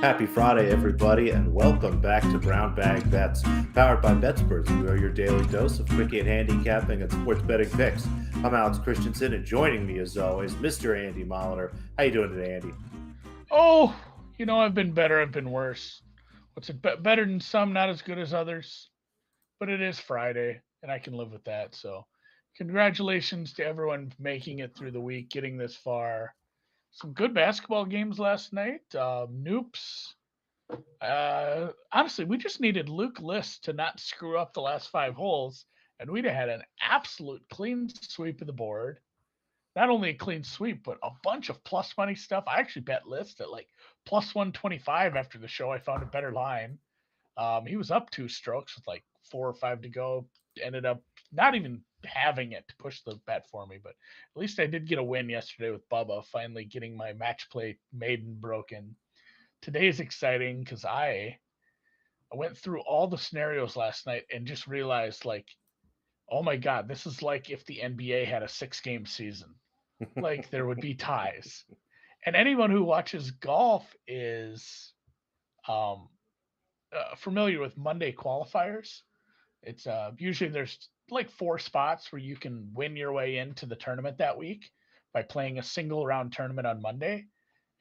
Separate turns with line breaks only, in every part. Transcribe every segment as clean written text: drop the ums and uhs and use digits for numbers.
Happy Friday, everybody, and welcome back to Brown Bag Bets, powered by BetSperts. We are your daily dose of cricket handicapping and sports betting picks. I'm Alex Christensen, and joining me, as always, Mr. Andy Molitor. How you doing today, Andy?
Oh, I've been better. I've been worse. What's it better than some, not as good as others. But it is Friday, and I can live with that. So, congratulations to everyone making it through the week, getting this far. Some good basketball games last night. Noops. Honestly, we just needed Luke List to not screw up the last five holes, and we'd have had an absolute clean sweep of the board. Not only a clean sweep, but a bunch of plus money stuff. I actually bet List at like plus 125 after the show. I found a better line. He was up two strokes with like four or five to go. Ended up not even having it to push the bet for me, but at least I did get a win yesterday with Bubba, finally getting my match play maiden broken. Today is exciting because I went through all the scenarios last night and just realized like, oh my god, this is like if the NBA had a 6 game season. Like there would be ties. And anyone who watches golf is um, familiar with Monday qualifiers. It's usually there's like four spots where you can win your way into the tournament that week by playing a single round tournament on Monday.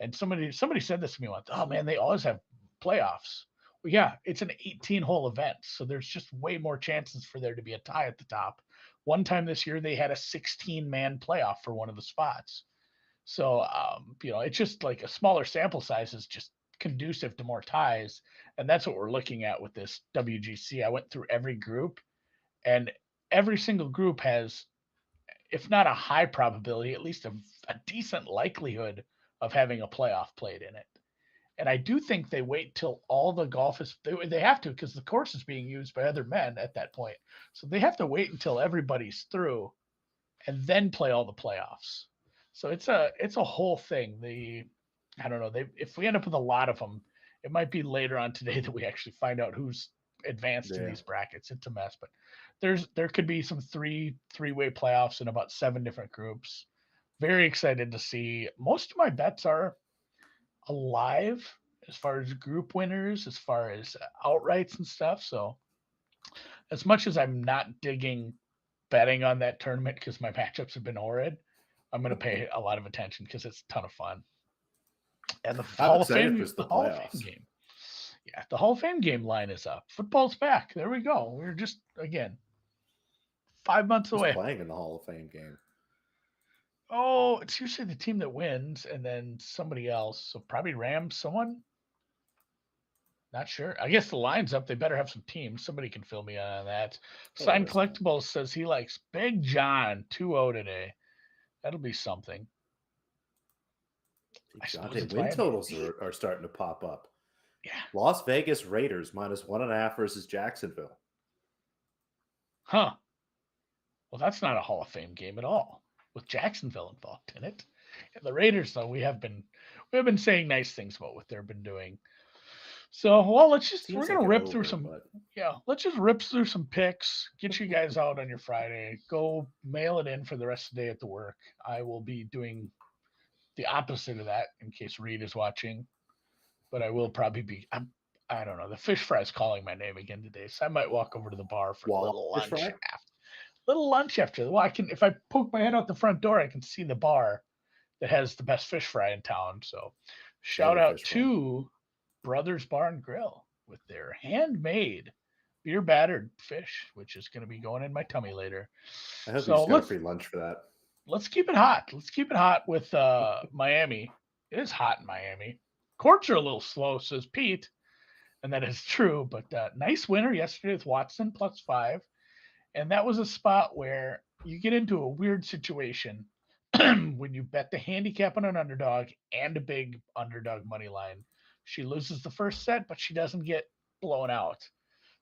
And somebody said this to me once. Oh man, they always have playoffs. Well, yeah, it's an 18 hole event, so there's just way more chances for there to be a tie at the top. One time this year they had a 16-man playoff for one of the spots. So, it's just like a smaller sample size is just conducive to more ties. And that's what we're looking at with this WGC. I went through every group, and every single group has, if not a high probability, at least a decent likelihood of having a playoff played in it. And I do think they wait till all the golf is, they have to because the course is being used by other men at that point. So they have to wait until everybody's through and then play all the playoffs. So it's a whole thing. I don't know. They if we end up with a lot of them, it might be later on today that we actually find out who's advanced in
Yeah.
these brackets. It's a mess, but there could be some three-way playoffs in about seven different groups. Very excited to see. Most of my bets are alive as far as group winners, as far as outrights and stuff. So as much as I'm not digging betting on that tournament because my matchups have been horrid, I'm going to pay a lot of attention because it's a ton of fun. And the
I'm
Hall of
excited
Fame,
for the
the Hall of Fame
playoffs.
game. Yeah, the Hall of Fame game line is up. Football's back. There we go. We're just again 5 months
Who's
away.
playing in the Hall of Fame game?
Oh, it's usually the team that wins and then somebody else. So probably Rams, someone. Not sure. I guess the line's up. They better have some teams. Somebody can fill me in on that.
Oh,
Sign
there's one.
Collectibles says he likes Big John 2-0 today. That'll be something. I suppose
Jonte
it's
win
Miami.
totals are starting to pop up.
Yeah.
Las Vegas Raiders -1.5 versus Jacksonville.
Huh. Well, that's not a Hall of Fame game at all, with Jacksonville involved in it. And the Raiders, though, we have been saying nice things about what they've been doing. So, well, we're
Seems like
gonna
an
rip through
over,
some,
but
yeah, let's just rip through some picks. Get you guys out on your Friday. Go mail it in for the rest of the day at the work. I will be doing the opposite of that in case Reed is watching, but I will probably be. I don't know. The fish fry's calling my name again today, so I might walk over to the bar for a
walleye
little
fish
lunch
fry.
after. Well, I can if I poke my head out the front door, I can see the bar that has the best fish fry in town. So, shout
Love a
out
fish fry.
to Brothers Bar and Grill with their handmade beer battered fish, which is going to be going in my tummy later.
I hope you
So
just got a free lunch for that.
let's keep it hot. Let's keep it hot with Miami. It is hot in Miami. Courts are a little slow, says Pete, and that is true. But nice winner yesterday with Watson +5. And that was a spot where you get into a weird situation when you bet the handicap on an underdog and a big underdog money line. She loses the first set, but she doesn't get blown out.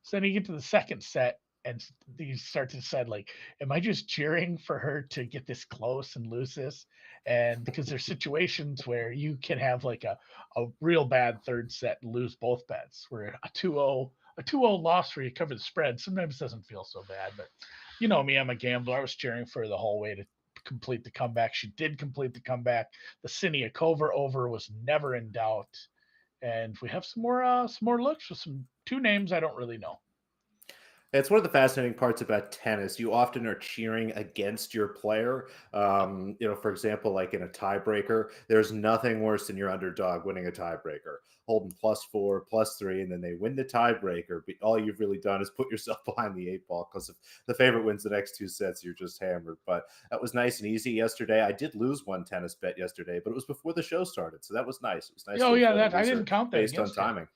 So then you get to the second set, and you start to decide, like, am I just cheering for her to get this close and lose this? And because there's situations where you can have like a real bad third set and lose both bets, where a 2-0 loss where you cover the spread sometimes doesn't feel so bad. But you know me, I'm a gambler. I was cheering for the whole way to complete the comeback. She did complete the comeback. The Siniakova over was never in doubt. and we have some more looks with some two names I don't really know.
It's one of the fascinating parts about tennis. You often are cheering against your player. For example, like in a tiebreaker, there's nothing worse than your underdog winning a tiebreaker, holding +4, +3, and then they win the tiebreaker. But all you've really done is put yourself behind the eight ball because if the favorite wins the next two sets, you're just hammered. But that was nice and easy yesterday. I did lose one tennis bet yesterday, but it was before the show started, so that was nice. It was nice
Oh
to
yeah,
avoid a
that I
loser
didn't count that
based on
against you.
timing.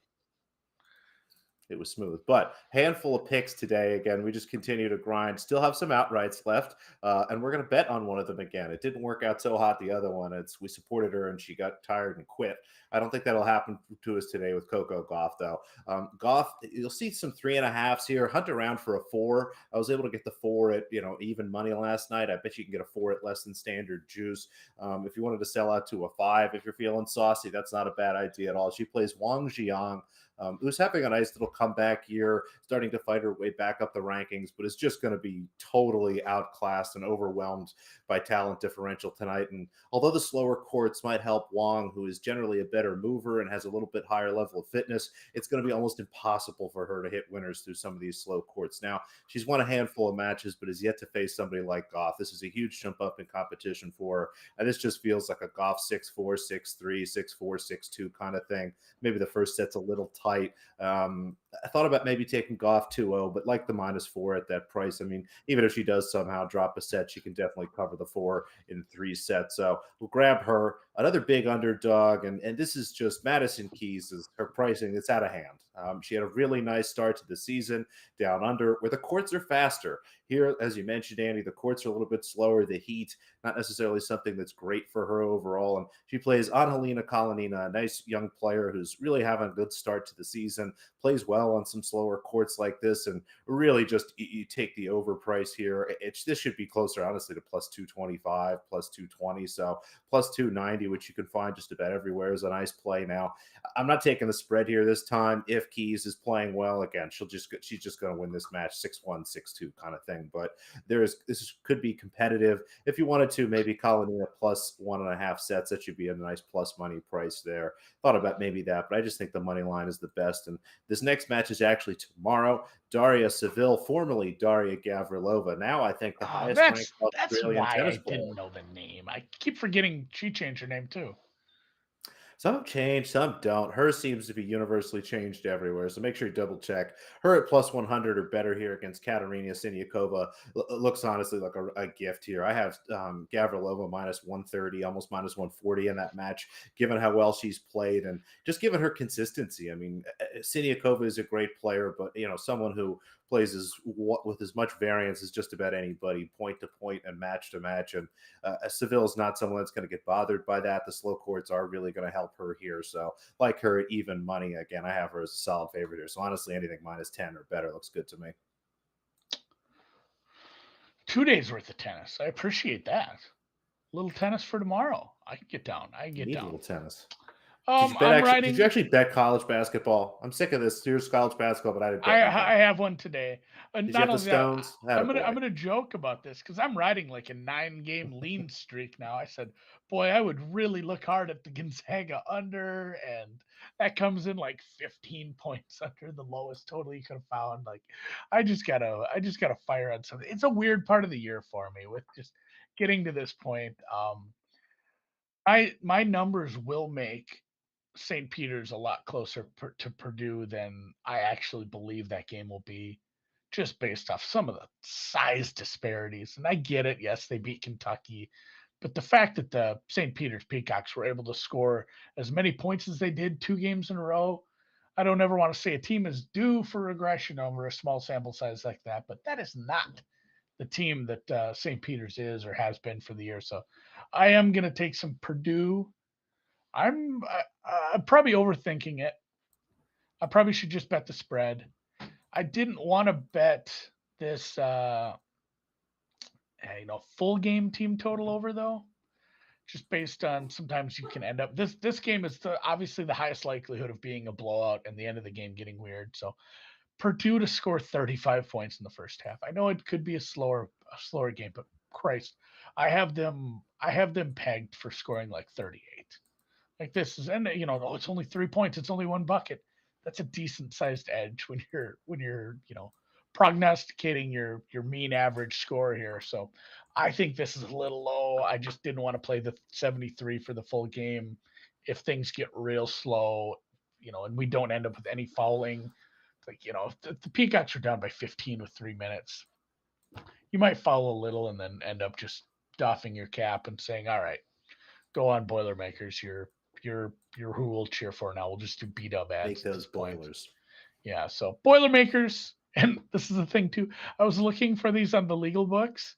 It was smooth, but handful of picks today. Again, we just continue to grind. Still have some outrights left, and we're going to bet on one of them again. It didn't work out so hot the other one. It's we supported her and she got tired and quit. I don't think that'll happen to us today with Coco Goff though. Goff, you'll see some 3.5s here. Hunt around for a 4. I was able to get the 4 at even money last night. I bet you can get a 4 at less than standard juice. If you wanted to sell out to a 5, if you're feeling saucy, that's not a bad idea at all. She plays Wang Jiang, who's having a nice little comeback year, starting to fight her way back up the rankings, but is just going to be totally outclassed and overwhelmed by talent differential tonight. And although the slower courts might help Wong, who is generally a better mover and has a little bit higher level of fitness, it's going to be almost impossible for her to hit winners through some of these slow courts. Now, she's won a handful of matches, but has yet to face somebody like Goff. This is a huge jump up in competition for her. And this just feels like a Goff 6-4, 6-3, 6-4, 6-2 kind of thing. Maybe the first set's a little tight. I thought about maybe taking Goff 2-0, but like the -4 at that price. I mean, even if she does somehow drop a set, she can definitely cover the 4 in 3 sets. So we'll grab her. Another big underdog, and this is just Madison Keys is her pricing. It's out of hand. She had a really nice start to the season down under, where the courts are faster. Here, as you mentioned, Andy, the courts are a little bit slower. The heat, not necessarily something that's great for her overall. And she plays Angelina Kalinina, a nice young player who's really having a good start to the season, plays well on some slower courts like this, and really just you take the overprice here. This should be closer, honestly, to +225, +220. So +290, which you can find just about everywhere, is a nice play. Now, I'm not taking the spread here this time. If Keys is playing well again, she's just going to win this match 6-1, 6-2 kind of thing. But this could be competitive. If you wanted to, maybe Kalinina +1.5 sets, that should be a nice plus money price there. Thought about maybe that, but I just think the money line is the best. And this next match is actually tomorrow. Daria Seville, formerly Daria Gavrilova. Now I think the
Oh,
highest ranked
that's
Australian
why
tennis
I
player.
didn't know the name. I keep forgetting she changed her name too.
Some change, some don't. Hers seems to be universally changed everywhere. So make sure you double check. Her at +100 or better here against Katerina Siniakova looks honestly like a gift here. I have Gavrilova -130, almost -140 in that match, given how well she's played and just given her consistency. I mean, Siniakova is a great player, but someone who plays with as much variance as just about anybody, point to point and match to match. And Seville is not someone that's going to get bothered by that. The slow courts are really going to help her here. So, like her at even money, again, I have her as a solid favorite here. So, honestly, anything -10 or better looks good to me.
2 days worth of tennis. I appreciate that. Little tennis for tomorrow. I can get down. I can
You
get
need a
down.
little tennis. Did you bet
I'm
actually? Did you
writing.
actually bet college basketball? I'm sick of this. Here's college basketball, but I didn't bet anything.
I have one today. And
Did you
not
have the
only that,
Stones? Had a
I'm
boy.
gonna joke about this because I'm riding like a 9 game lean streak now. I said, boy, I would really look hard at the Gonzaga under, and that comes in like 15 points under the lowest total you could have found. Like, I just gotta fire on something. It's a weird part of the year for me with just getting to this point. My numbers will make St. Peter's a lot closer to Purdue than I actually believe that game will be, just based off some of the size disparities. And I get it. Yes, they beat Kentucky, but the fact that the St. Peter's Peacocks were able to score as many points as they did 2 games in a row, I don't ever want to say a team is due for regression over a small sample size like that, but that is not the team that St. Peter's is or has been for the year. So I am going to take some Purdue. I'm probably overthinking it. I probably should just bet the spread. I didn't want to bet this, full game team total over though, just based on sometimes you can end up this game is obviously the highest likelihood of being a blowout and the end of the game getting weird. So Purdue to score 35 points in the first half. I know it could be a slower game, but Christ, I have them pegged for scoring like 38. Like this is, and oh, it's only 3 points. It's only one bucket. That's a decent sized edge when you're prognosticating your mean average score here. So I think this is a little low. I just didn't want to play the 73 for the full game. If things get real slow, and we don't end up with any fouling, like if the Peacocks are down by 15 with 3 minutes, you might foul a little and then end up just doffing your cap and saying, "All right, go on, Boilermakers. You're who we'll cheer for now. We'll just do beat up
Make
ads at
those
this point."
boilers.
Yeah, so Boilermakers, and this is the thing too. I was looking for these on the legal books,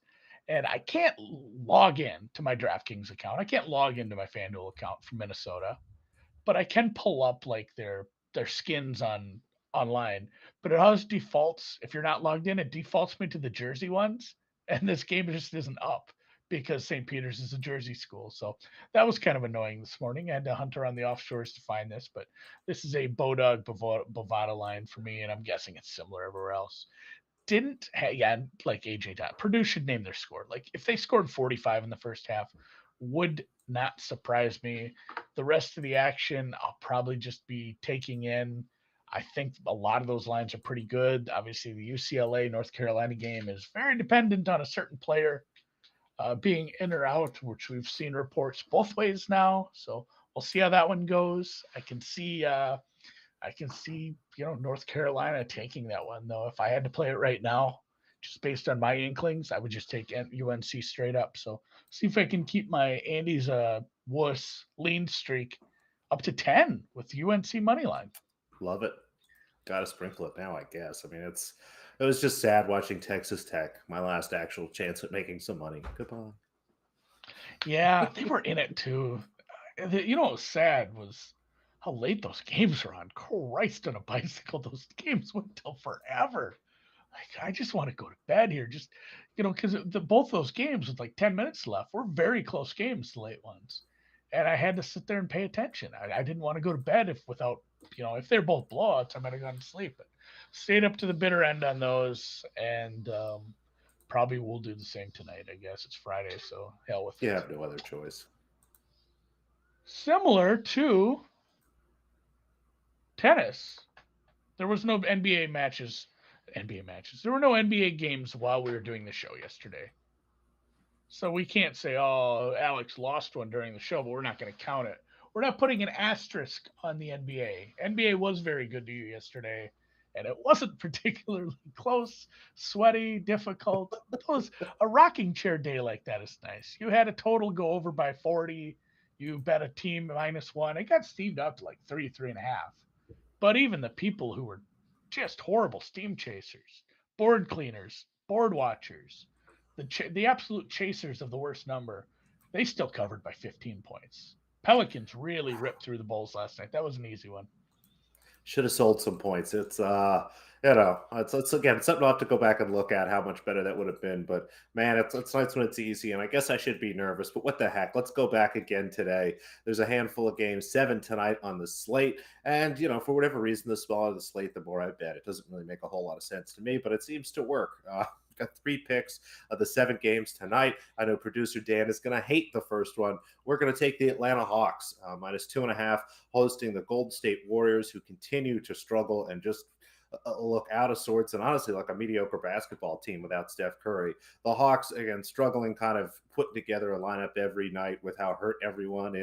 and I can't log in to my DraftKings account. I can't log into my FanDuel account from Minnesota, but I can pull up like their skins on online. But it always defaults if you're not logged in. It defaults me to the Jersey ones, and this game just isn't up because St. Peter's is a Jersey school. So that was kind of annoying this morning. I had to hunt around the offshores to find this, but this is a Bodog Bovada line for me, and I'm guessing it's similar everywhere else. Yeah, like AJ dot. Purdue should name their score. Like if they scored 45 in the first half, would not surprise me. The rest of the action, I'll probably just be taking in. I think a lot of those lines are pretty good. Obviously, the UCLA North Carolina game is very dependent on a certain player being in or out, which we've seen reports both ways now. So we'll see how that one goes. I can see North Carolina taking that one though. If I had to play it right now, just based on my inklings, I would just take UNC straight up. So see if I can keep my Andy's wuss lean streak up to 10 with UNC money line.
Love it. Got to sprinkle it now, I guess. I mean, it was just sad watching Texas Tech, my last actual chance at making some money. Goodbye.
Yeah, they were in it too. What was sad was how late those games were on. Christ on a bicycle, those games went till forever. Like I just want to go to bed here. Just because both those games with like 10 minutes left were very close games, the late ones, and I had to sit there and pay attention. I didn't want to go to bed if they're both blowouts, I might have gone to sleep. But stayed up to the bitter end on those, and probably will do the same tonight. I guess it's Friday, so hell with
You
it.
have no other choice.
Similar to tennis, there was no NBA matches. NBA matches. There were no NBA games while we were doing the show yesterday. So we can't say, oh, Alex lost one during the show, but we're not going to count it. We're not putting an asterisk on the NBA. NBA was very good to you yesterday, and it wasn't particularly close, sweaty, difficult. Those A rocking chair day like that is nice. You had a total go over by 40. You bet a team -1. It got steamed up to like 3.5. But even the people who were just horrible steam chasers, board cleaners, board watchers, the absolute chasers of the worst number, they still covered by 15 points. Pelicans really ripped through the Bulls last night. That was an easy one.
Should have sold some points. It's again something I'll have to go back and look at how much better that would have been. But man, it's nice when it's easy, and I guess I should be nervous. But what the heck? Let's go back again today. There's a handful of games, 7 tonight on the slate, and for whatever reason, the smaller the slate, the more I bet. It doesn't really make a whole lot of sense to me, but it seems to work. Got 3 picks of the 7 games tonight. I know producer Dan is going to hate the first one. We're going to take the Atlanta Hawks -2.5, hosting the Golden State Warriors, who continue to struggle and just look out of sorts and honestly like a mediocre basketball team without Steph Curry. The Hawks, again, struggling, kind of putting together a lineup every night with how hurt everyone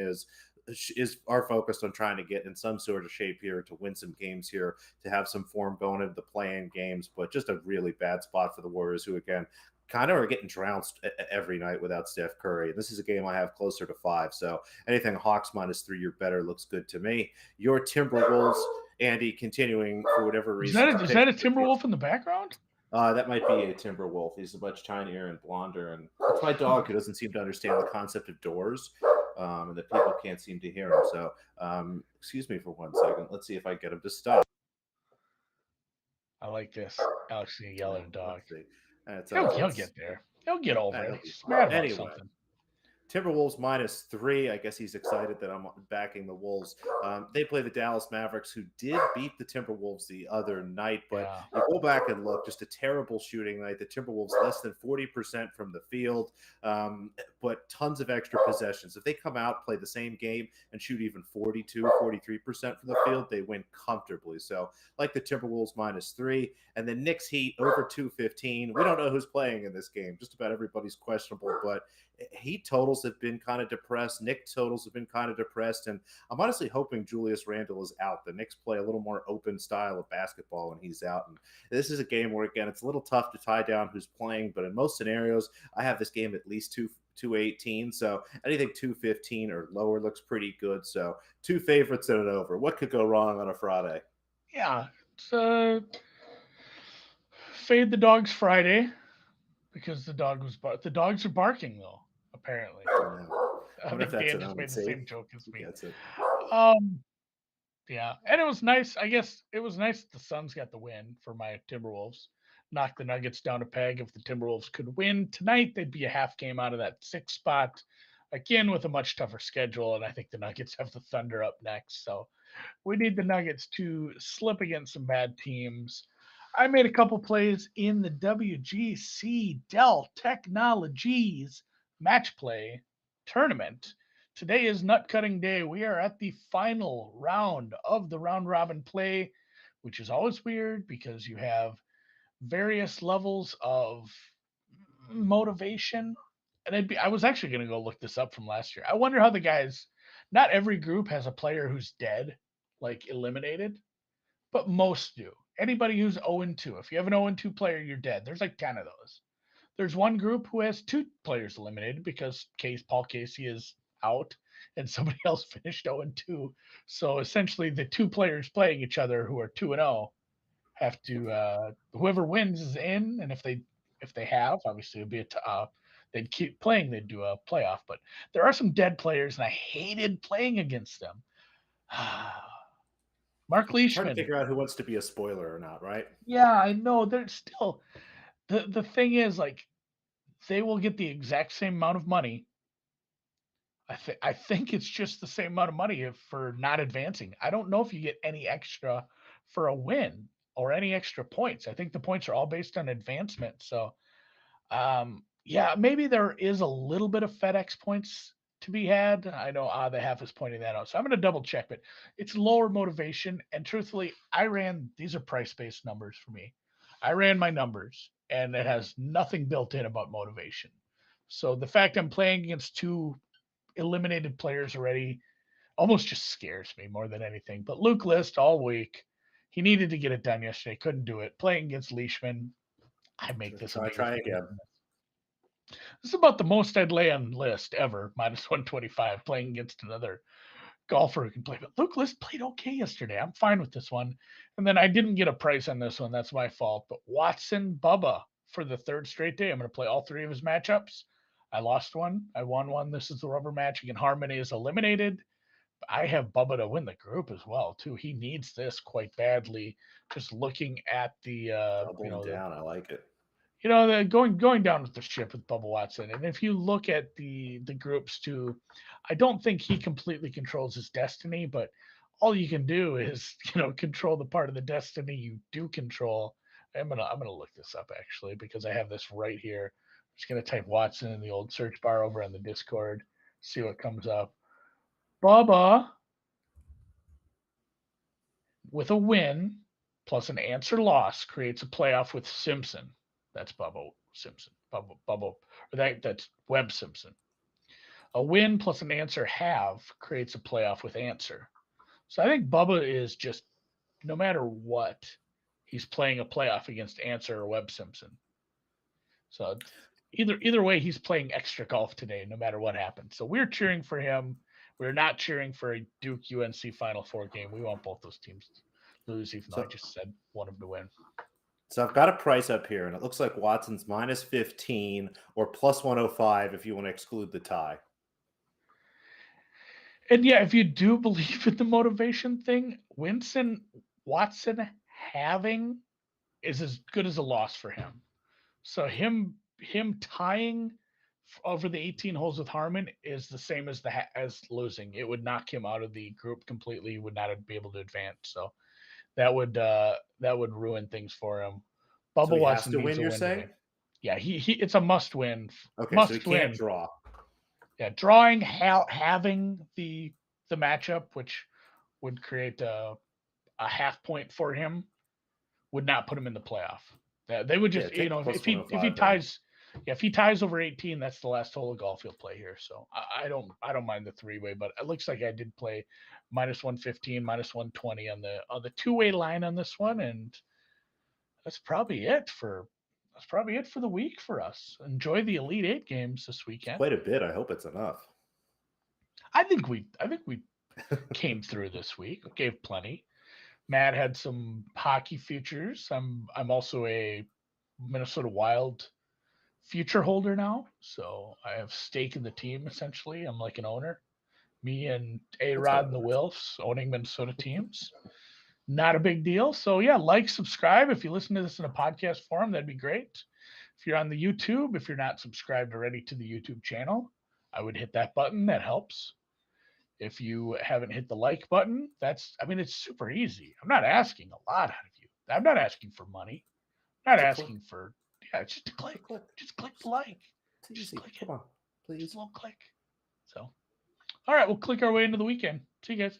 are focused on trying to get in some sort of shape here to win some games here, to have some form going into the play-in games, but just a really bad spot for the Warriors, who again kind of are getting trounced every night without Steph Curry. And this is a game I have closer to 5. So anything Hawks -3 or better looks good to me. Your Timberwolves, Andy, continuing for whatever
Is
reason.
that a Timberwolf in the background?
That might be a Timberwolf. He's a much tinier and blonder, and it's my dog who doesn't seem to understand the concept of doors, and that people can't seem to hear him. So, excuse me for 1 second. Let's see if I get him to stop.
I like this. Alex gonna yell at a dog.
Let's see.
He'll get there. He'll get over it. He's mad about something.
Timberwolves -3. I guess he's excited that I'm backing the Wolves. They play the Dallas Mavericks, who did beat the Timberwolves the other night. But
Yeah.
you go back and look, just a terrible shooting night. The Timberwolves less than 40% from the field, but tons of extra possessions. If they come out, play the same game, and shoot even 42, 43% from the field, they win comfortably. So, like the Timberwolves -3. And then Knicks Heat over 215. We don't know who's playing in this game. Just about everybody's questionable, but Heat totals have been kind of depressed. Knicks totals have been kind of depressed. And I'm honestly hoping Julius Randle is out. The Knicks play a little more open style of basketball when he's out. And this is a game where, again, it's a little tough to tie down who's playing. But in most scenarios, I have this game at least 218. So anything 215 or lower looks pretty good. So two favorites and an over. What could go wrong on a Friday?
Yeah. It's, fade the dogs Friday because the dogs are barking though. Apparently,
I know. I
I
wonder if
think
that's
Dan
an
just
omen.
made the
See
same joke as
who
me.
gets it.
Um, yeah, and it was nice. I guess it was nice that the Suns got the win for my Timberwolves. Knocked the Nuggets down a peg. If the Timberwolves could win tonight, they'd be a half game out of that sixth spot. Again, with a much tougher schedule, and I think the Nuggets have the Thunder up next. So we need the Nuggets to slip against some bad teams. I made a couple plays in the WGC Dell Technologies match play tournament. Today is nut cutting day. We are at the final round of the round robin play, which is always weird because you have various levels of motivation. And I was actually going to go look this up from last year. I wonder how the guys, not every group has a player who's dead, like eliminated, but most do. Anybody who's 0 and 2, if you have an 0 and 2 player, you're dead. There's like 10 of those. There's one group who has two players eliminated because Paul Casey is out and somebody else finished 0 and 2. So essentially, the two players playing each other who are 2 and 0 have to whoever wins is in, and if they have, obviously it'd be they'd keep playing, they'd do a playoff. But there are some dead players, and I hated playing against them. Mark
It's hard to
Leishman.
figure out who wants to be a spoiler or not, right?
Yeah, I know. They're still the thing is like they will get the exact same amount of money. I think it's just the same amount of money for not advancing. I don't know if you get any extra for a win or any extra points. I think the points are all based on advancement. So yeah, maybe there is a little bit of FedEx points to be had. I know the half is pointing that out. So I'm going to double check, but it's lower motivation. And truthfully, these are price based numbers for me. I ran my numbers and it has nothing built in about motivation. So the fact I'm playing against two eliminated players already almost just scares me more than anything. But Luke List all week, he needed to get it done yesterday, couldn't do it. Playing against Leishman, I make this a bigger
Try
thing.
again.
This is about the most I'd lay on List ever, -125, playing against another golfer who can play. But Luke List played okay yesterday. I'm fine with this one. And then I didn't get a price on this one. That's my fault. But Watson Bubba for the third straight day. I'm going to play all three of his matchups. I lost one. I won one. This is the rubber match. Again, Harmony is eliminated. I have Bubba to win the group as well, too. He needs this quite badly. Just looking at the
Doubling down. I like it.
the going down with the ship with Bubba Watson. And if you look at the groups too, I don't think he completely controls his destiny, but all you can do is control the part of the destiny you do control. I'm gonna look this up actually because I have this right here. I'm just gonna type Watson in the old search bar over on the Discord, see what comes up. Bubba with a win plus an answer loss creates a playoff with Simpson. That's Bubba Simpson. Bubba, or that's Webb Simpson. A win plus an answer have creates a playoff with answer. So I think Bubba is just no matter what, he's playing a playoff against answer or Webb Simpson. So either way, he's playing extra golf today, no matter what happens. So we're cheering for him. We're not cheering for a Duke UNC Final Four game. We want both those teams to lose, even though I
So,
just said one of them to win.
so I've got a price up here, and it looks like Watson's -15 or +105 if you want to exclude the tie.
And yeah, if you do believe in the motivation thing, Watson having is as good as a loss for him. So him tying over the 18 holes with Harmon is the same as as losing. It would knock him out of the group completely. He would not be able to advance. So that would ruin things for him.
So
Bubba
he has
Watson
to
needs
win,
a
you're
win
saying?
today. Yeah, he it's a must win.
Okay, so he
Must
can't
win.
draw.
Yeah, drawing having the matchup, which would create a half point for him, would not put him in the playoff. They would
Yeah,
just,
take the plus
if he
105 then.
ties, yeah, if he ties over 18, that's the last hole of golf he'll play here. So I don't mind the 3-way, but it looks like I did play minus 115, minus 120 on the 2-way line on this one, and that's probably it for the week for us. Enjoy the Elite Eight games this
It's
weekend.
quite a bit. I hope it's enough.
I think we came through this week. Gave plenty. Matt had some hockey futures. I'm also a Minnesota Wild future holder now, so I have stake in the team essentially. I'm like an owner. Me and A
That's how
Rod
it
and the
works.
Wilfs owning Minnesota teams. Not a big deal. So yeah, like, subscribe. If you listen to this in a podcast form, that'd be great. If you're on the YouTube, if you're not subscribed already to the YouTube channel, I would hit that button. That helps. If you haven't hit the like button, it's super easy. I'm not asking a lot out of you. I'm not asking for money. I'm not
It's a
asking for, yeah, it's just a click.
click.
Just click the like.
It's
Just
easy.
click it.
Come on,
Just
please.
a little click. So, all right, we'll click our way into the weekend. See you guys.